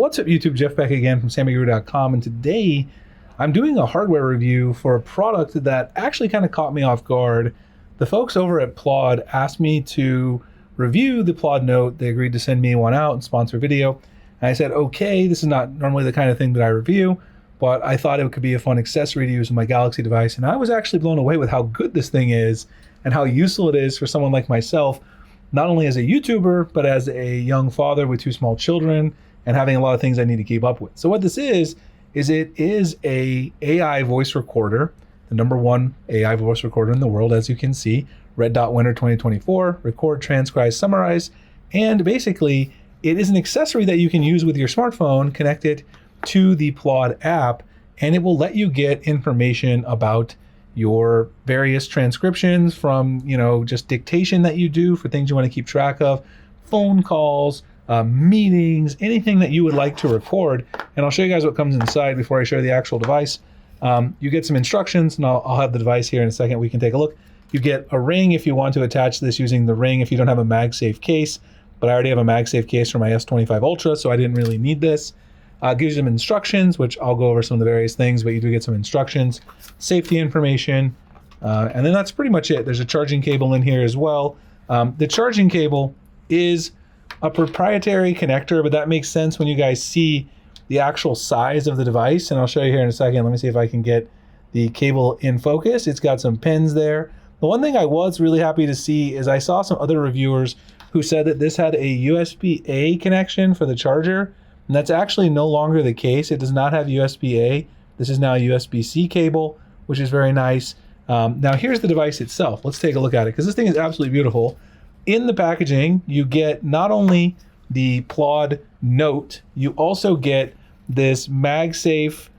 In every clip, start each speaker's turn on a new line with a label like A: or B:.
A: What's up YouTube, Jeff back again from SamyGuru.com, and today I'm doing a hardware review for a product that actually kind of caught me off guard. The folks over at Plaud asked me to review the Plaud Note. They agreed to send me one out and sponsor a video. And I said, okay, this is not normally the kind of thing that I review, but I thought it could be a fun accessory to use on my Galaxy device. And I was actually blown away with how good this thing is and how useful it is for someone like myself, not only as a YouTuber, but as a young father with 2 small children and having a lot of ththings I need to keep up with. So what this is it is a AI voice recorder, the #1 AI voice recorder in the world, as you can see, Red Dot Winner 2024, record, transcribe, summarize, and basically it is an accessory that you can use with your smartphone, connect it to the Plaud app, and it will let you get information about your various transcriptions from, just dictation that you do for things you want to keep track of, phone calls, meetings, anything that you would like to record. And I'll show you guys what comes inside before I show the actual device. You get some instructions, and I'll have the device here in a second. We can take a look. You get a ring if you want to attach this using the ring if you don't have a MagSafe case, but I already have a MagSafe case for my S25 Ultra, so I didn't really need this. Gives you some instructions, which I'll go over some of the various things, but you do get some instructions, safety information, and then that's pretty much it. There's a charging cable in here as well. The charging cable is a proprietary connector, but that makes sense when you guys see the actual size of the device, and I'll show you here in a second. Let me see if I can get the cable in focus. It's got some pins there. The one thing I was really happy to see is I saw some other reviewers who said that this had a USB-A connection for the charger, and that's actually no longer the case. It does not have USB-A. This is now a USB-C cable, which is very nice. Now here's the device itself. Let's take a look at it, because this thing is absolutely beautiful. In the packaging, you get not only the Plaud Note, you also get this MagSafe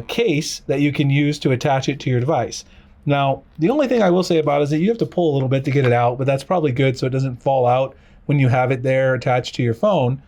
A: case that you can use to attach it to your device. Now, the only thing I will say about it is that you have to pull a little bit to get it out, but that's probably good so it doesn't fall out when you have it there attached to your phone.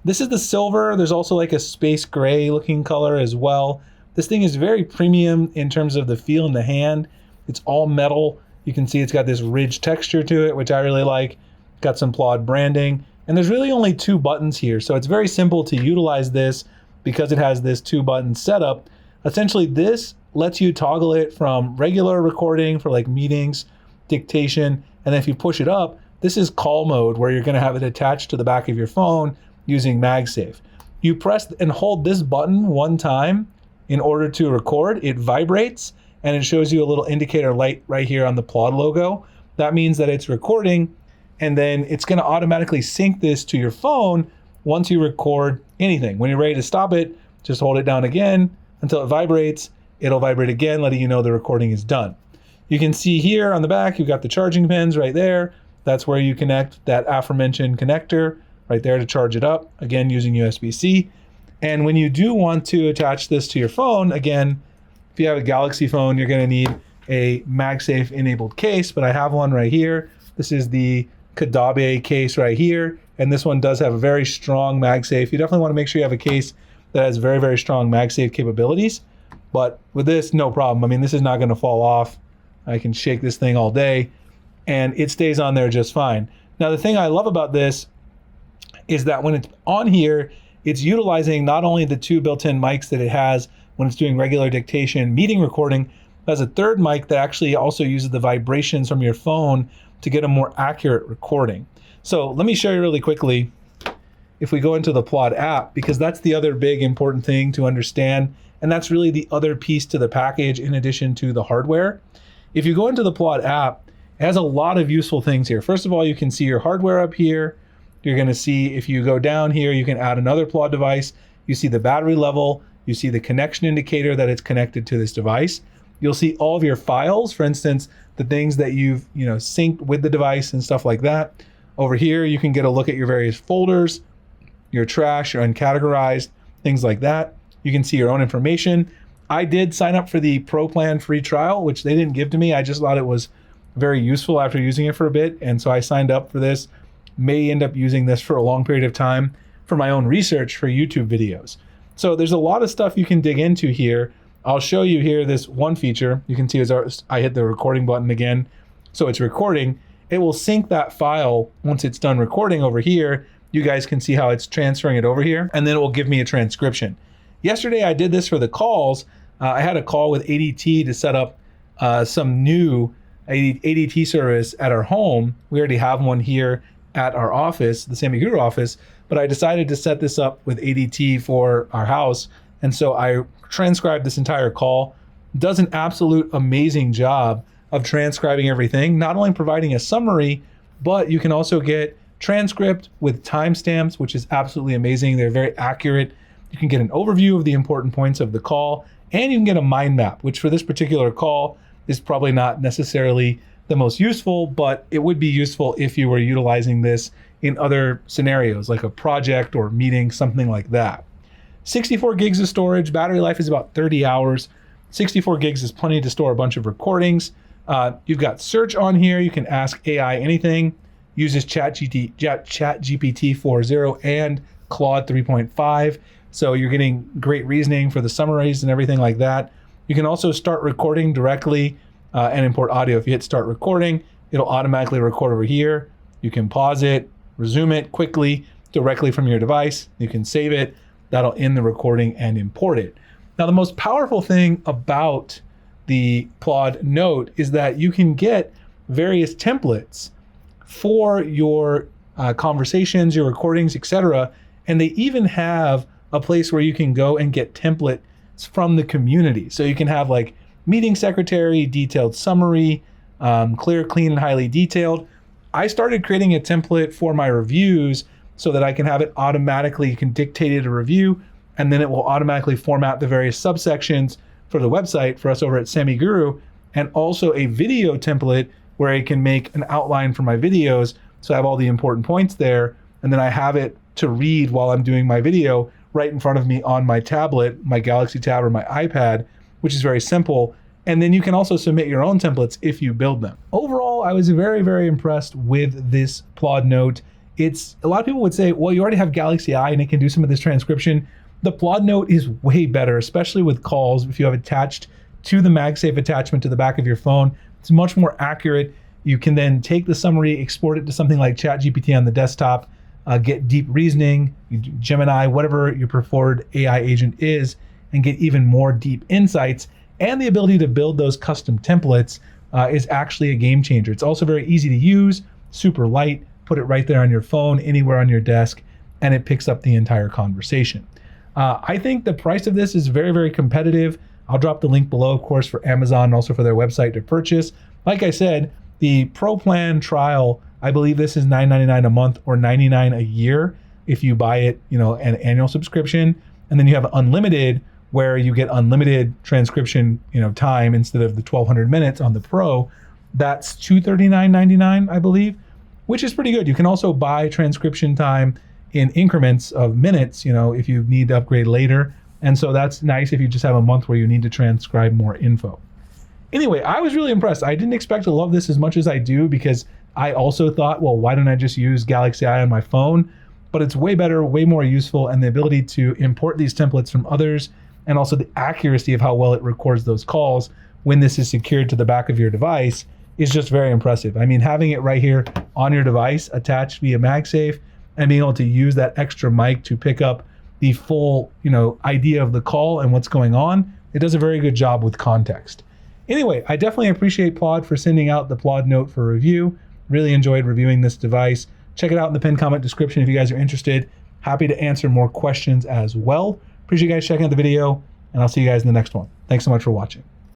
A: This is the silver. There's also like a space gray looking color as well. This thing is very premium in terms of the feel in the hand. It's all metal. You can see it's got this ridge texture to it, which I really like. Got some Plaud branding. And there's really only 2 buttons here, so it's very simple to utilize this because it has this 2-button setup. Essentially, this lets you toggle it from regular recording for like meetings, dictation, and then if you push it up, this is call mode where you're gonna have it attached to the back of your phone using MagSafe. You press and hold this button 1 time in order to record. It vibrates and it shows you a little indicator light right here on the Plaud logo. That means that it's recording, and then it's gonna automatically sync this to your phone once you record anything. When you're ready to stop it, just hold it down again until it vibrates. It'll vibrate again, letting you know the recording is done. You can see here on the back, you've got the charging pins right there. That's where you connect that aforementioned connector right there to charge it up, again using USB-C. And when you do want to attach this to your phone, again, if you have a Galaxy phone, you're gonna need a MagSafe enabled case, but I have one right here. This is the Kadabe case right here, and this one does have a very strong MagSafe. You definitely wanna make sure you have a case that has very, very strong MagSafe capabilities, but with this, no problem. I mean, this is not gonna fall off. I can shake this thing all day, and it stays on there just fine. Now, the thing I love about this is that when it's on here, it's utilizing not only the 2 built-in mics that it has when it's doing regular dictation, meeting recording, it has a 3rd mic that actually also uses the vibrations from your phone to get a more accurate recording. So let me show you really quickly if we go into the Plaud app, because that's the other big important thing to understand, and that's really the other piece to the package in addition to the hardware. If you go into the Plaud app, it has a lot of useful things here. First of all, you can see your hardware up here. You're gonna see, if you go down here, you can add another Plaud device. You see the battery level. You see the connection indicator that it's connected to this device. You'll see all of your files, for instance, the things that you've synced with the device and stuff like that. Over here, you can get a look at your various folders, your trash, your uncategorized, things like that. You can see your own information. I did sign up for the Pro Plan free trial, which they didn't give to me. I just thought it was very useful after using it for a bit, and so I signed up for this. May end up using this for a long period of time for my own research for YouTube videos. So there's a lot of stuff you can dig into here. I'll show you here this one feature. You can see as I hit the recording button again, so it's recording. It will sync that file once it's done recording over here, you guys can see how it's transferring it over here, and then it will give me a transcription. Yesterday, I did this for the calls. I had a call with ADT to set up some new ADT service at our home. We already have one here at our office, the Sammy Guru office, but I decided to set this up with ADT for our house. And so I transcribed this entire call. Does an absolute amazing job of transcribing everything, not only providing a summary, but you can also get transcript with timestamps, which is absolutely amazing. They're very accurate. You can get an overview of the important points of the call, and you can get a mind map, which for this particular call is probably not necessarily the most useful, but it would be useful if you were utilizing this in other scenarios, like a project or meeting, something like that. 64 gigs of storage, battery life is about 30 hours. 64 gigs is plenty to store a bunch of recordings. You've got search on here. You can ask AI anything. Uses ChatGPT 4.0 and Claude 3.5. So you're getting great reasoning for the summaries and everything like that. You can also start recording directly and import audio. If you hit start recording, it'll automatically record over here. You can pause it, resume it quickly directly from your device. You can save it. That'll end the recording and import it. Now, the most powerful thing about the Plaud Note is that you can get various templates for your conversations, your recordings, etc. And they even have a place where you can go and get templates from the community. So you can have like meeting secretary, detailed summary, clear, clean, and highly detailed. I started creating a template for my reviews so that I can have it automatically dictated a review, and then it will automatically format the various subsections for the website for us over at Sammy Guru, and also a video template where I can make an outline for my videos. So I have all the important points there, and then I have it to read while I'm doing my video right in front of me on my tablet, my Galaxy Tab or my iPad, which is very simple. And then you can also submit your own templates if you build them. Overall, I was very, very impressed with this Plaud Note. It's a lot of people would say, well, you already have Galaxy I and it can do some of this transcription. The Plaud Note is way better, especially with calls. If you have attached to the MagSafe attachment to the back of your phone, it's much more accurate. You can then take the summary, export it to something like ChatGPT on the desktop, get deep reasoning, Gemini, whatever your preferred AI agent is, and get even more deep insights. And the ability to build those custom templates is actually a game changer. It's also very easy to use, super light, put it right there on your phone, anywhere on your desk, and it picks up the entire conversation. I think the price of this is very, very competitive. I'll drop the link below, of course, for Amazon and also for their website to purchase. Like I said, the Pro Plan trial, I believe this is $9.99 a month or $99 a year if you buy it, an annual subscription. And then you have unlimited, where you get unlimited transcription, time instead of the 1,200 minutes on the Pro. That's $239.99, I believe, which is pretty good. You can also buy transcription time in increments of minutes, if you need to upgrade later. And so that's nice if you just have a month where you need to transcribe more info. Anyway, I was really impressed. I didn't expect to love this as much as I do, because I also thought, well, why don't I just use Galaxy I on my phone? But it's way better, way more useful, and the ability to import these templates from others, and also the accuracy of how well it records those calls when this is secured to the back of your device is just very impressive. I mean, having it right here on your device attached via MagSafe, and being able to use that extra mic to pick up the full, idea of the call and what's going on, it does a very good job with context. Anyway, I definitely appreciate Plaud for sending out the Plaud Note for review. Really enjoyed reviewing this device. Check it out in the pinned comment description if you guys are interested. Happy to answer more questions as well. Appreciate you guys checking out the video, and I'll see you guys in the next one. Thanks so much for watching.